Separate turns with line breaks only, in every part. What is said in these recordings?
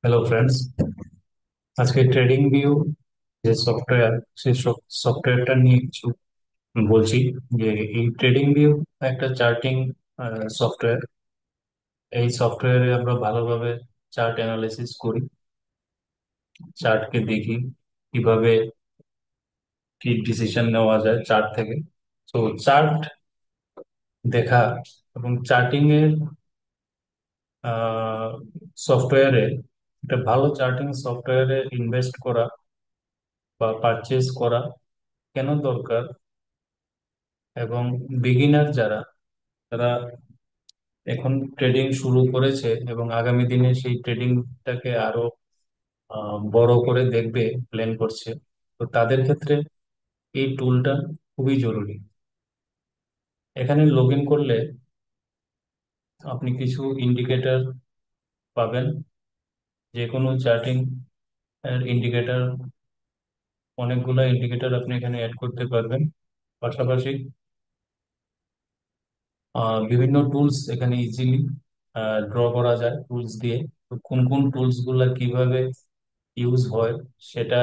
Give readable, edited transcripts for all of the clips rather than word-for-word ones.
Hello friends, আজকে trading view যে software, সেই সফটওয়্যারটা নিয়ে কিছু বলছি। যে এই ট্রেডিং ভিউ একটা চার্টিং সফটওয়্যার। এই সফটওয়্যারে আমরা ভালোভাবে চার্ট অ্যানালাইসিস করি, চার্টকে দেখি কিভাবে কি ডিসিশন নেওয়া যায় চার্ট থেকে। তো চার্ট দেখা এবং চার্টিং এর সফটওয়্যারে, একটা ভালো চার্টিং সফটওয়্যারে ইনভেস্ট করা বা পারচেজ করা কেন দরকার, এবং বিগিনার যারা তারা এখন ট্রেডিং শুরু করেছে এবং আগামী দিনে সেই ট্রেডিংটাকে আরো বড় করে দেখবে, প্ল্যান করছে, তো তাদের ক্ষেত্রে এই টুলটা খুবই জরুরি। এখানে লগ ইন করলে আপনি কিছু ইন্ডিকেটর পাবেন। যে কোনো চার্টিং এর ইন্ডিকেটর, অনেকগুলো ইন্ডিকেটর আপনি এখানে অ্যাড করতে পারবেন। পাশাপাশি বিভিন্ন টুলস এখানে ইজিলি ড্র করা যায় টুলস দিয়ে। তো কোন কোন টুলস গুলা কিভাবে ইউজ হয় সেটা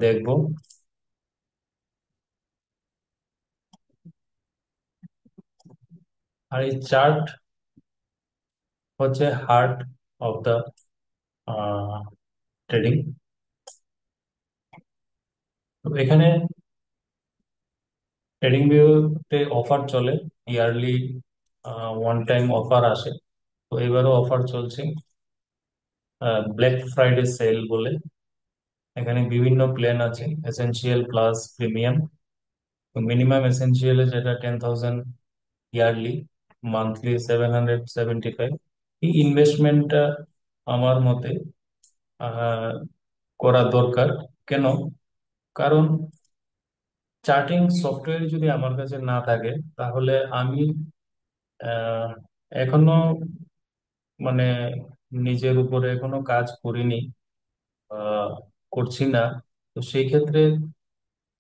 দেখবো। আর এই চার্ট হচ্ছে হার্ট অফ দ্য ট্রেডিং। তো এখানে ট্রেডিং ভিউতে অফার চলে, ইয়ারলি ওয়ান টাইম অফার আসে। তো এবারও অফার চলছে, ব্ল্যাক ফ্রাইডে সেল বলে। এখানে বিভিন্ন প্ল্যান আছে, এসেনশিয়াল প্লাস প্রিমিয়াম। তো মিনিমাম এসেনশিয়ালে যেটা 10,000 ইয়ারলি, মান্থলি 775। এই ইনভেস্টমেন্টটা আমার মতে আহ, করা দরকার। কেন? কারণ চার্টিং সফটওয়্যার যদি আমার কাছে না থাকে, তাহলে আমি আহ, এখনো মানে নিজের উপরে এখনো কাজ করিনি, আহ, করছি না। তো সেই ক্ষেত্রে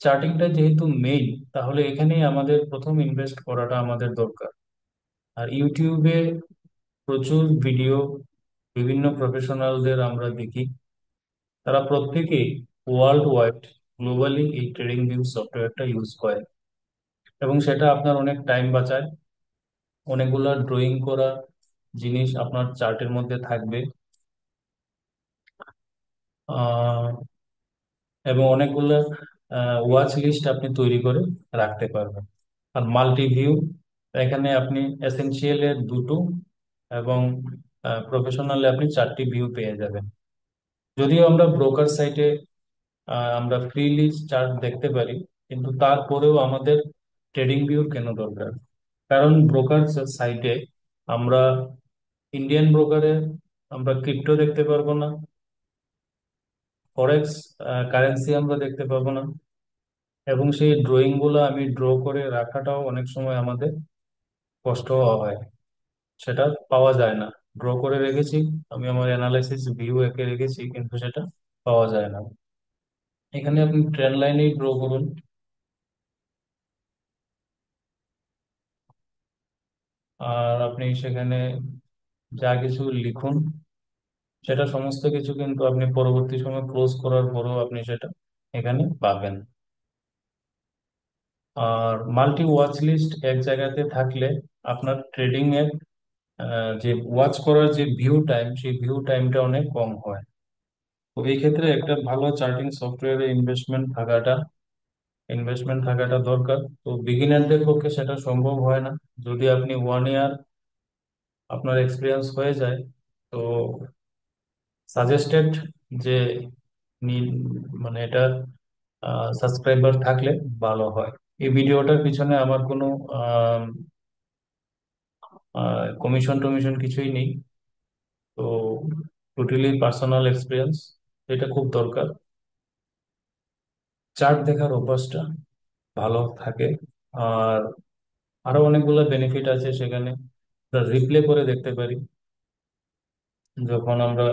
চার্টিংটা যেহেতু মেইন, তাহলে এখানেই আমাদের প্রথম ইনভেস্ট করাটা আমাদের দরকার। আর ইউটিউবে প্রচুর ভিডিও, বিভিন্ন প্রফেশনালদের আমরা দেখি, তারা প্রত্যেকেই ওয়ার্ল্ড ওয়াইড, গ্লোবালি এই ট্রেডিং ভিউ সফটওয়্যারটা ইউজ করে। এবং সেটা আপনার অনেক টাইম বাঁচায়। অনেকগুলা ড্রয়িং করা জিনিস আপনার চার্টের মধ্যে থাকবে, আহ, এবং অনেকগুলো ওয়াচ লিস্ট আপনি তৈরি করে রাখতে পারবেন। আর মাল্টি ভিউ, এখানে আপনি এসেনশিয়ালে দুটো এবং প্রফেশনালে আপনি চারটি ভিউ পেয়ে যাবেন। যদিও আমরা ব্রোকার সাইটে আমরা ফ্রিলি চার্ট দেখতে পারি, কিন্তু তারপরেও আমাদের ট্রেডিং ভিউর কেন দরকার? কারণ ব্রোকার সাইটে আমরা, ইন্ডিয়ান ব্রোকারে আমরা ক্রিপ্টো দেখতে পারবো না, ফরেক্স কারেন্সি আমরা দেখতে পাবো না, এবং সেই ড্রয়িং গুলো আমি ড্র করে রাখাটাও অনেক সময় আমাদের কষ্ট হয়, সেটা পাওয়া যায় না। ড্র করে রেখেছি, আমি আমার অ্যানালাইসিস ভিউ এঁকে রেখেছি, কিন্তু সেটা পাওয়া যায় না। এখানে আপনি ট্রেন লাইনেই ড্র করুন, আর আপনি সেখানে যা কিছু লিখুন, সেটা সমস্ত কিছু কিন্তু আপনি পরবর্তী সময় ক্লোজ করার পরেও আপনি সেটা এখানে পাবেন। আর মাল্টি ওয়াচ লিস্ট এক জায়গাতে থাকলে আপনার ট্রেডিং এর যে ওয়াচ করার যে ভিউ টাইম, সেই ভিউ টাইমটা অনেক কম হয়। তো এই ক্ষেত্রে একটা ভালো চার্টিং সফটওয়্যারে ইনভেস্টমেন্ট থাকাটা দরকার। তো বিগিনারদের পক্ষে সেটা সম্ভব হয় না। যদি আপনি 1 ইয়ার আপনার এক্সপিরিয়েন্স হয়ে যায়, তো সাজেস্টেড যে নি- মানে এটা সাবস্ক্রাইবার থাকলে ভালো হয়। এই ভিডিওটার পিছনে আমার কোনো কমিশন টমিশন কিছুই নেই। তো টোটালি পার্সোনাল এক্সপিরিয়েন্স, এটা খুব দরকার। চার্ট দেখার অভ্যাসটা ভালো থাকে। আর আরো অনেকগুলো বেনিফিট আছে সেখানে। রিপ্লে করে দেখতে পারি, যখন আমরা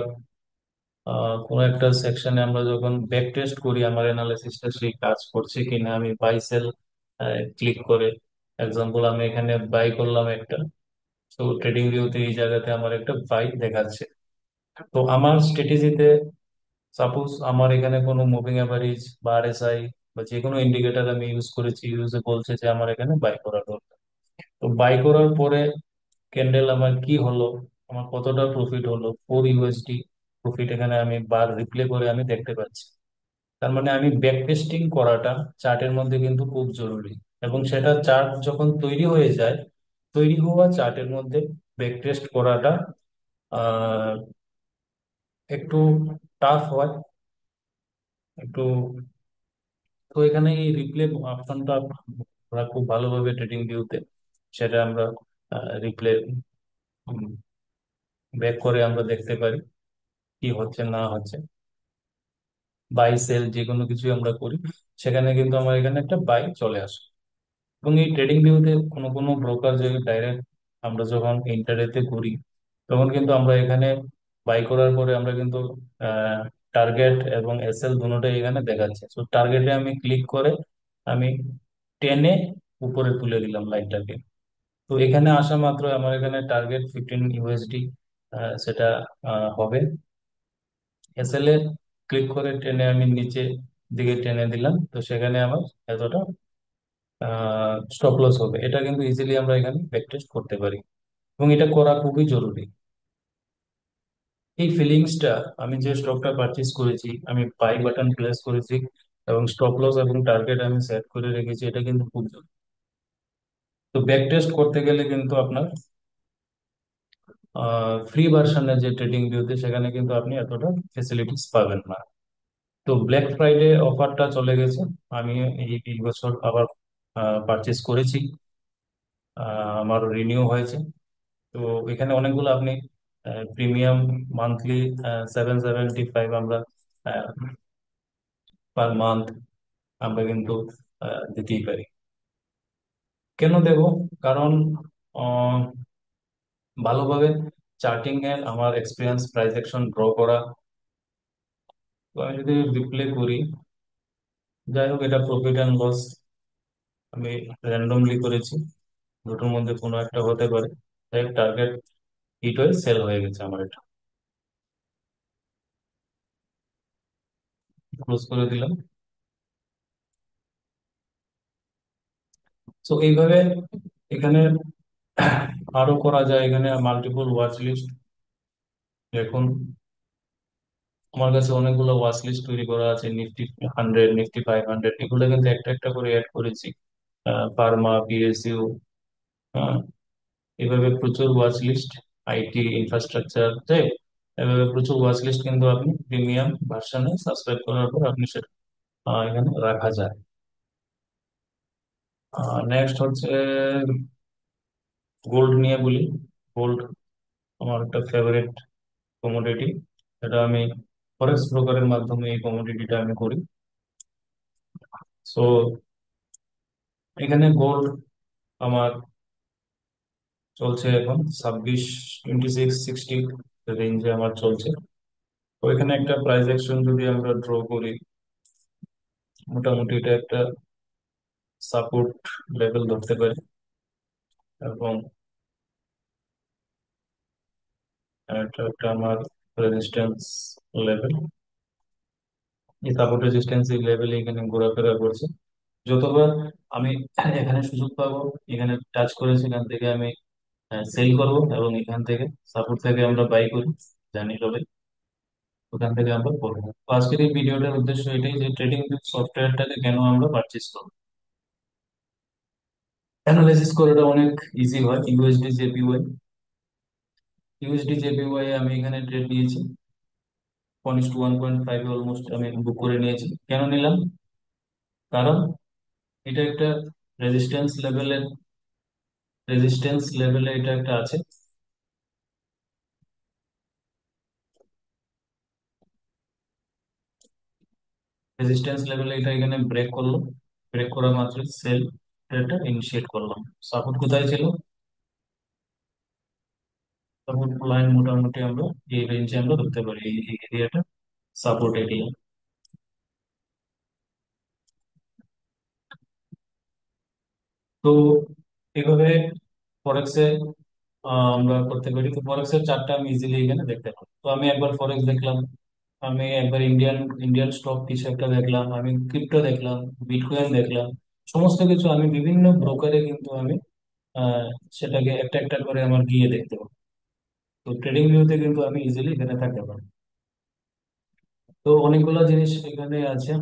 কোনো একটা সেকশনে আমরা যখন ব্যাক টেস্ট করি আমার এনালিসিসটা সেই কাজ করছে কিনা, আমি বাই সেল ক্লিক করে এক্সাম্পল আমি এখানে বাই করলাম একটা, তো ট্রেডিং ভিউতে এই জায়গাতে আমার একটা বাই দেখাচ্ছে। তো আমার স্ট্র্যাটেজিতে সাপোজ আমার এখানে কোনো মুভিং অ্যাভারেজ বা আরএসআই বা যে কোনো ইন্ডিকেটর আমি ইউজ করেছি, ইউজে বলছে যে আমার এখানে বাই করার দরকার। তো বাই করার পরে ক্যান্ডেল আমার কি হলো, আমার কতটা প্রফিট হলো, 4 USD প্রফিট এখানে আমি বার রিপ্লে করে আমি দেখতে পাচ্ছি। তার মানে আমি ব্যাক টেস্টিং করাটা চার্টের মধ্যে কিন্তু খুব জরুরি। এবং সেটা চার্ট যখন তৈরি হয়ে যায়, তৈরি হওয়া চার্টের মধ্যে ব্যাক টেস্ট করাটা আহ একটু টাফ হয় একটু। তো এখানে এই রিপ্লে অপশনটা আমরা খুব ভালোভাবে ট্রেডিং ভিউতে সেটা আমরা রিপ্লে ব্যাক করে আমরা দেখতে পারি কি হচ্ছে না হচ্ছে। বাই সেল যে কোনো কিছু আমরা করি, সেখানে কিন্তু আমার এখানে একটা বাই চলে আসে। এবং এই ট্রেডিং ভিউতে কোনো কোনো ব্রোকার যে ডাইরেক্ট আমরা যখন ইন্টারডেতে করি, তখন কিন্তু আমরা এখানে বাই করার পরে আমরা কিন্তু টার্গেট এবং এসএল দুটোই এখানে দেখাচ্ছে। তো টার্গেটে আমি ক্লিক করে আমি টেনে উপরে তুলে দিলাম লাইনটাকে। তো এখানে আসা মাত্র আমার এখানে টার্গেট 15 USD সেটা হবে। এসএল এ ক্লিক করে টেনে আমি নিচে দিকে টেনে দিলাম, তো সেখানে আমার এতটা স্টপ লস হবে। এটা কিন্তু ইজিলি আমরা এখানে ব্যাকটেস্ট করতে পারি এবং এটা করা খুবই জরুরি। এই ফিলিংসটা, আমি যে স্টকটা পারচেজ করেছি, আমি বাই বাটন প্রেস করেছি এবং স্টপ লস এবং টার্গেট আমি সেট করে রেখেছি, এটা কিন্তু খুব জরুরি। তো ব্যাকটেস্ট করতে গেলে কিন্তু আপনার ফ্রি ভার্সনের যে ট্রেডিং ভিউতে, সেখানে কিন্তু আপনি এতটা ফেসিলিটিস পাবেন না। তো ব্ল্যাক ফ্রাইডে অফারটা চলে গেছে, আমি এই বছর আবার পারচেজ করেছি, আমার রিনিউ হয়েছে। তো এখানে অনেকগুলো আপনি প্রিমিয়াম মান্থলি 775 আমরা পার মান্থ আমরা কিন্তু দিতেই পারি। কেন দেব? কারণ আহ, ভালোভাবে চার্টিং এর আমার এক্সপিরিয়েন্স, প্রাইস অ্যাকশন ড্র করা। তো আমি যদি রিপ্লে করি, যাই হোক এটা প্রফিট অ্যান্ড লস আমি র্যান্ডমলি করেছি, দুটোর মধ্যে কোনো একটা হতে পারে। তাই টার্গেট হিট হয়ে সেল হয়ে গেছে আমার, এটা ক্লোজ করে দিলাম। তো এইভাবে এখানে আরো করা যায়, এখানে মাল্টিপল ওয়াচ লিস্ট। এখন আমার কাছে অনেকগুলো ওয়াচ লিস্ট তৈরি করা আছে, নিফটি 100, নিফটি 500, এগুলো কিন্তু একটা একটা করে অ্যাড করেছি। ফার্মা, পিএসইউ, এভাবে প্রচুর ওয়াচ লিস্ট, আইটি ইনফ্রাস্ট্রাকচার, তাই এভাবে প্রচুর ওয়াচ লিস্ট কিন্তু আপনি প্রিমিয়াম ভার্সনে সাবস্ক্রাইব করার পর আপনি সেটা এখানে রাখা যায়। নেক্সট হচ্ছে গোল্ড নিয়ে বলি। গোল্ড আমার একটা ফেভারিট কমোডিটি, এটা আমি ফরেক্স ব্রোকারের মাধ্যমে এই কমোডিটিটা আমি করি। সো এখানে গোল্ড আমার চলছে এখন 26, 26, 60 রেঞ্জে আমার চলছে। তো এখানে একটা প্রাইস অ্যাকশন যদি আমরা ড্র করি, মোটামুটি এটা একটা সাপোর্ট লেভেল ধরতে পারি এবং এটা একটা আমার রেজিস্ট্যান্স লেভেল। এই সাপোর্ট রেজিস্ট্যান্স এই লেভেলে এখানে ঘোরাফেরা করছে। যতবার আমি এখানে সুযোগ পাবো, এখানে টাচ করেছি, এখান থেকে আমি সেল করব এবং এখান থেকে সাপোর্ট থেকে আমরা বাই করি, জানি সবাই, ওখান থেকে আমরা করবো। তো আজকের এই ভিডিওটার উদ্দেশ্য এটাই যে ট্রেডিং সফটওয়্যারটাকে কেন আমরা পারচেজ করবো। অ্যানালাইসিস করাটা অনেক ইজি হয়। ইউএসডি জেপিওয়াই আমি এখানে ট্রেড নিয়েছি, 1:1.5 অলমোস্ট আমি বুক করে নিয়েছি। কেন নিলাম? কারণ এটা একটা রেজিস্ট্যান্স লেভেলের রেজিস্ট্যান্স লেভেলে এটা একটা আছে। রেজিস্ট্যান্স লেভেলে এটা এখানে ব্রেক করলো, ব্রেক করা মাত্র সেল ট্রেডটা ইনিশিয়েট করলাম। সাপোর্ট কোথায় ছিল? সাপোর্ট লাইন মোটামুটি আমরা এই রেঞ্জে আমরা ধরতে পারি, এই এরিয়াটা সাপোর্ট এরিয়া। তো এইভাবে ফরেক্সে আমরা করতে পারি। তো ফরেক্সের চার্টটা আমি ইজিলি এখানে দেখতে পারি। তো আমি একবার ফরেক্স দেখলাম, আমি একবার ইন্ডিয়ান ইন্ডিয়ান স্টক কিছু একটা দেখলাম, আমি ক্রিপ্টো দেখলাম, বিটকয়েন দেখলাম, সমস্ত কিছু আমি বিভিন্ন ব্রোকারে কিন্তু আমি আহ, সেটাকে একটা একটা করে আমার গিয়ে দেখতে পাবো। তো ট্রেডিং ভিউতে কিন্তু আমি ইজিলি এখানে থাকতে পারি। তো অনেকগুলো জিনিস এখানে আছে।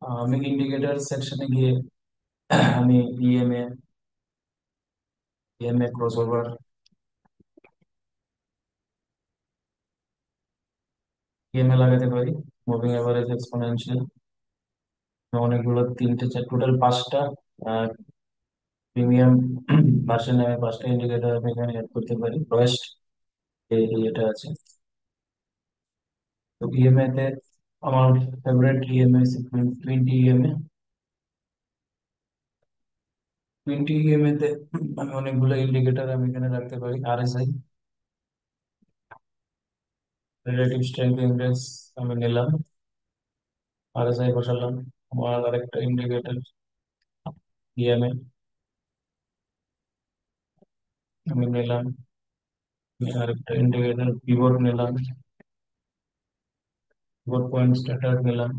আমি ইন্ডিকেটর সেকশনে গিয়ে আমি ইএমএ, ইএমএ ক্রসওভার, ইএমএ লাগাতে পারি, মুভিং এভারেজ, এক্সপোনেনশিয়াল, অনেকগুলো, তিনটে চার, টোটাল পাঁচটা প্রিমিয়াম ভার্সন নামে পাঁচটা ইন্ডিকেটর আমি এখানে অ্যাড করতে পারি। ফার্স্ট এটা আছে। তো ইএমএ তে আমার ফেভারিট ইএমএ 20 ইএমএ। 20 ইএমএ তে আমি অনেকগুলো ইন্ডিকেটর আমি এখানে রাখতে পারি। আরএসআই, রিলেটিভ স্ট্রেংথ ইন্ডেক্স আমি নিলাম, আরএসআই বসালাম। আমার আরেকটা ইন্ডিকেটর ইএমএ আমি নিলাম, আরেকটা ইন্ডিকেটর পিভট নিলাম, পিভট পয়েন্ট স্ট্যাটার্ড নিলাম।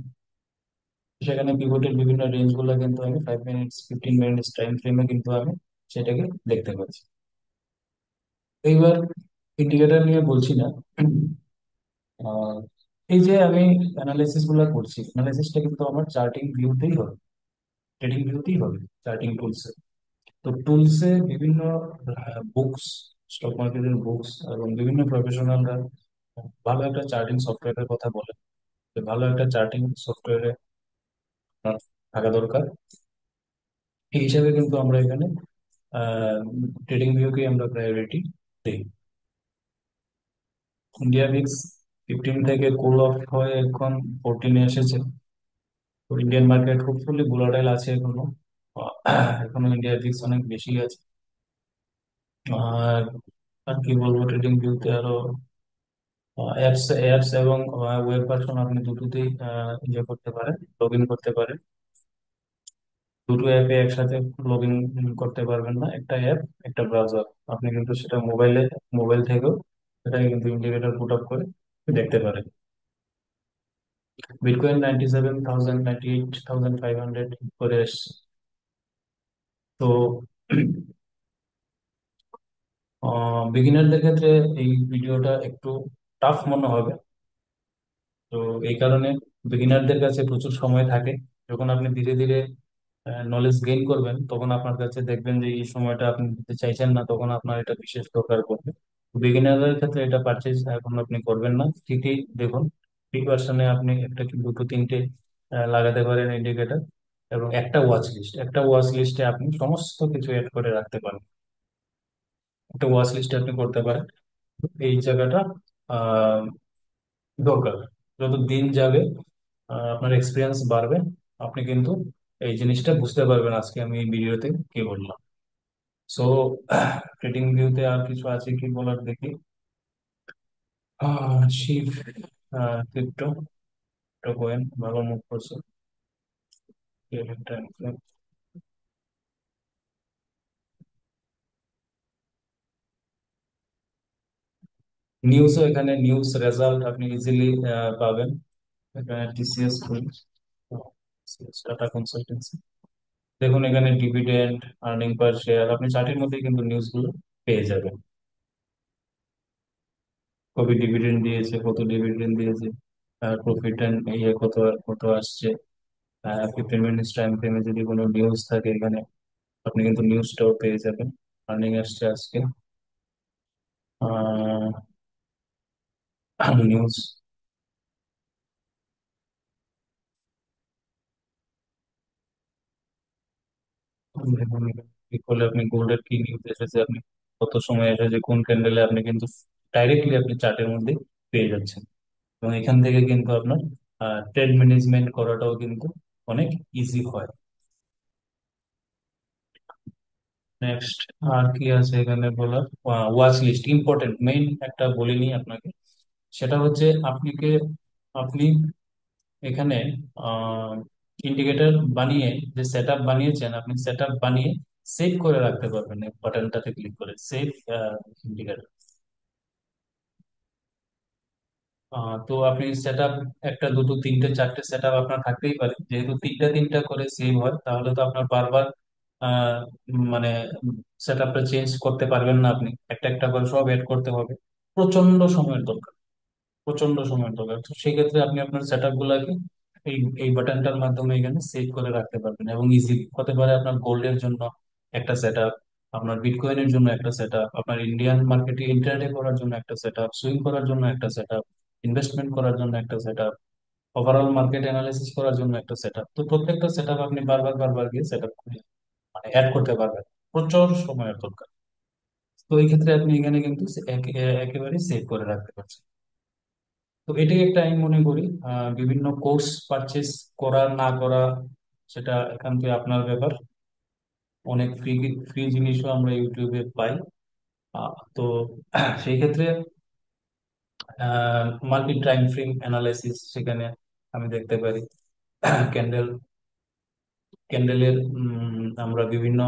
সেখানে পিভটের বিভিন্ন রেঞ্জ গুলো কিন্তু আমি 5 মিনিটস, 15 মিনিটস টাইম ফ্রেমে কিন্তু আমি সেটাকে দেখতে পাচ্ছি। এইবার ইন্ডিকেটর নিয়ে বলছি না। আহ, এই যে আমি অ্যানালাইসিস গুলো করছি, অ্যানালাইসিসটা কিন্তু আমার চার্টিং ভিউতেই হবে, ট্রেডিং ভিউতেই হবে, চার্টিং টুলসে। তো টুলসে বিভিন্ন বুকস, স্টক মার্কেটের বুকস এবং বিভিন্ন প্রফেশনালরা ভালো একটা চার্টিং সফটওয়্যারের কথা বলে। তো ভালো একটা চার্টিং সফটওয়্যারে থাকা দরকার। এই হিসাবে কিন্তু আমরা এখানে ট্রেডিং ভিউকে আমরা প্রায়োরিটি দিই। ইন্ডিয়া ভিক্স 15 থেকে কুল অফ হয়ে এখন 14-এ এসেছে। তো ইন্ডিয়ান মার্কেট হোপফুলি ভোলাটাইল আছে এখনো। এখনো ইন্ডিয়া ভিক্স অনেক বেশি আছে। আর আর কি বলবো, ট্রেডিং ভিউতে আরো অ্যাপস অ্যাপস এবং ওয়েব ভার্সন আপনি দুটোতেই ইয়ে করতে পারেন, লগ ইন করতে পারেন। দুটো অ্যাপে একসাথে লগ ইন করতে পারবেন না, একটা অ্যাপ একটা ব্রাউজার। আপনি কিন্তু সেটা মোবাইল থেকেও সেটাকে কিন্তু ইন্ডিকেটর পুট আপ করে দেখতে পারেন। বিটকয়েন 97,000, 98,500 করে এসছে। তো বিগিনারদের ক্ষেত্রে এই ভিডিওটা একটু টাফ মনে হবে। তো এই কারণে বিগিনারদের কাছে প্রচুর সময় থাকে। যখন আপনি ধীরে ধীরে নলেজ গেইন করবেন, তখন আপনার কাছে দেখবেন যে এই সময়টা আপনি দিতে চাইছেন না, তখন আপনার এটা বিশেষ দরকার পড়বে। বিগিনারের ক্ষেত্রে এটা পারচেজ এখন আপনি করবেন না, ঠিকই দেখুন। ফ্রি ভার্সনে আপনি একটা কি দুটো তিনটে লাগাতে পারেন ইন্ডিকেটর, এবং একটা ওয়াচ লিস্টে আপনি সমস্ত কিছু অ্যাড করে রাখতে পারেন। একটা ওয়াচ লিস্টে আপনি করতে পারেন। এই জায়গাটা আহ দরকার। যত দিন যাবে আপনার এক্সপিরিয়েন্স বাড়বে, আপনি কিন্তু এই জিনিসটা বুঝতে পারবেন আজকে আমি এই ভিডিওতে কি বললাম। সো ট্রেডিং ভিউতে আর কিছু আছে কি বলার দেখি। শিফ, ক্রিপ্টো, কয়েন ভালো মুভ করছে। নিউজও, এখানে নিউজ রেজাল্ট আপনি ইজিলি পাবেন। এখানে টিসিএস করি, টাটা কনসালটেন্সি। দেখুন এখানে ডিভিডেন্ড, আর্নিং পার শেয়ার, আপনি চার্টের মধ্যেই কিন্তু নিউজ গুলো পেয়ে যাবেন। কবে ডিভিডেন্ড দিয়েছে, কত ডিভিডেন্ড দিয়েছে, প্রফিট এন্ড ইয়ে কত কত আসছে। 15 মিনিটস টাইম ফ্রেমে যদি কোনো নিউজ থাকে এখানে, আপনি কিন্তু নিউজটাও পেয়ে যাবেন। আর্নিং আসছে আজকে, নিউজ। কি করলে আপনি গোল্ডের কি নিউজ এসেছে, আপনি কত সময় এসেছে, কোন ক্যান্ডেলে, আপনি কিন্তু ডাইরেক্টলি আপনি চার্টের মধ্যে পেয়ে যাচ্ছেন। এবং এখান থেকে কিন্তু আপনার ট্রেড ম্যানেজমেন্ট করাটাও কিন্তু অনেক ইজি হয়। নেক্সট আর কি আছে এখানে বলার, ওয়াচ লিস্ট ইম্পর্টেন্ট, মেইন একটা বলিনি আপনাকে। সেটা হচ্ছে আপনি এখানে ইন্ডিকেটর বানিয়ে, যে সেট আপ বানিয়েছেন আপনি, সেট আপ বানিয়ে সেভ করে রাখতে পারবেন এই বাটনটাতে ক্লিক করে, সেভ ইন্ডিকেটর। তো আপনি সেট আপ একটা, দুটো, তিনটে, চারটে সেট আপ আপনার থাকতেই পারে। যেহেতু তিনটা তিনটা করে সেভ হয়, তাহলে তো আপনার বারবার আহ, মানে সেট আপটা চেঞ্জ করতে পারবেন না, আপনি একটা একটা করে সব এড করতে হবে, প্রচন্ড সময়ের দরকার, প্রচন্ড সময়ের দরকার। তো সেক্ষেত্রে আপনি আপনার সেট আপ গুলাকে এই এই বাটনটার মাধ্যমে এখানে সেভ করে রাখতে পারবেন, এবং ইজিলি হতে পারে আপনার গোল্ডের জন্য একটা সেট আপ, আপনার বিটকয়েনের জন্য একটা সেট আপ, আপনার ইন্ডিয়ান মার্কেটে ইন্টারডে করার জন্য একটা সেট আপ, সুইং করার জন্য একটা সেট আপ, ইনভেস্টমেন্ট করার জন্য একটা set up, overall market analysis করার জন্য একটা সেট আপ। তো প্রত্যেকটা সেট আপ আপনি বারবার বারবার গিয়ে সেট আপ মানে অ্যাড করতে পারবেন, প্রচুর সময়ের দরকার। তো এই ক্ষেত্রে আপনি এখানে কিন্তু একেবারে সেভ করে রাখতে পারছেন। তো এটাই একটা আমি মনে করি, বিভিন্ন কোর্স পারচেস করা না করা সেটা একান্ত আপনার ব্যাপার। অনেক ফ্রি ফ্রি জিনিসও আমরা ইউটিউবে পাই। তো সেই ক্ষেত্রে মাল্টি টাইম ফ্রেম অ্যানালাইসিস সেখানে আমি দেখতে পারি। ক্যান্ডেল ক্যান্ডেলের আমরা বিভিন্ন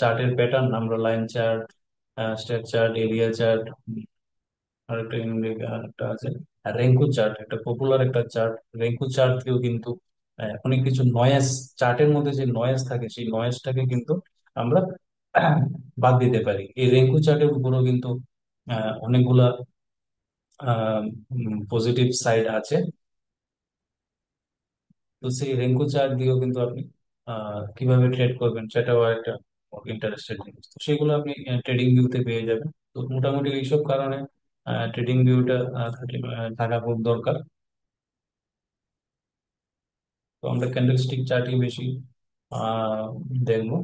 চার্টের প্যাটার্ন, আমরা line chart, step chart, area chart, আর একটা একটা আছে রেঙ্কু চার্ট, একটা পপুলার একটা চার্ট। রেঙ্কু চার্ট দিয়েও কিন্তু অনেক কিছু নয়েজ, চার্টের মধ্যে যে নয়েজ থাকে সেই নয়েজটাকে কিন্তু আমরা বাদ দিতে পারি। এই রেঙ্কু চার্টের উপরেও কিন্তু অনেকগুলা পজিটিভ সাইড আছে। তো সেই রেঙ্কু চার্ট দিয়েও কিন্তু আপনি কিভাবে ট্রেড করবেন সেটাও একটা ইন্টারেস্টেড জিনিস, তো সেগুলো আপনি ট্রেডিং ভিউতে পেয়ে যাবেন। তো মোটামুটি এইসব কারণে ট্রেডিং ভিউটা থাকা খুব দরকার। তো আমরা ক্যান্ডেল স্টিক চার্টই বেশি আহ দেখবো।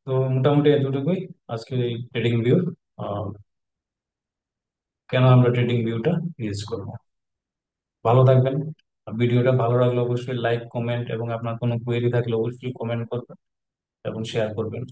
তো মোটামুটি এতটুকুই আজকের এই ট্রেডিং ভিউ, কেন আমরা ট্রেডিং ভিউটা ইউজ করবো। ভালো থাকবেন। ভিডিওটা ভালো লাগলে অবশ্যই লাইক, কমেন্ট, এবং আপনার কোনো কোয়েরি থাকলে অবশ্যই কমেন্ট করবেন এবং শেয়ার করবেন।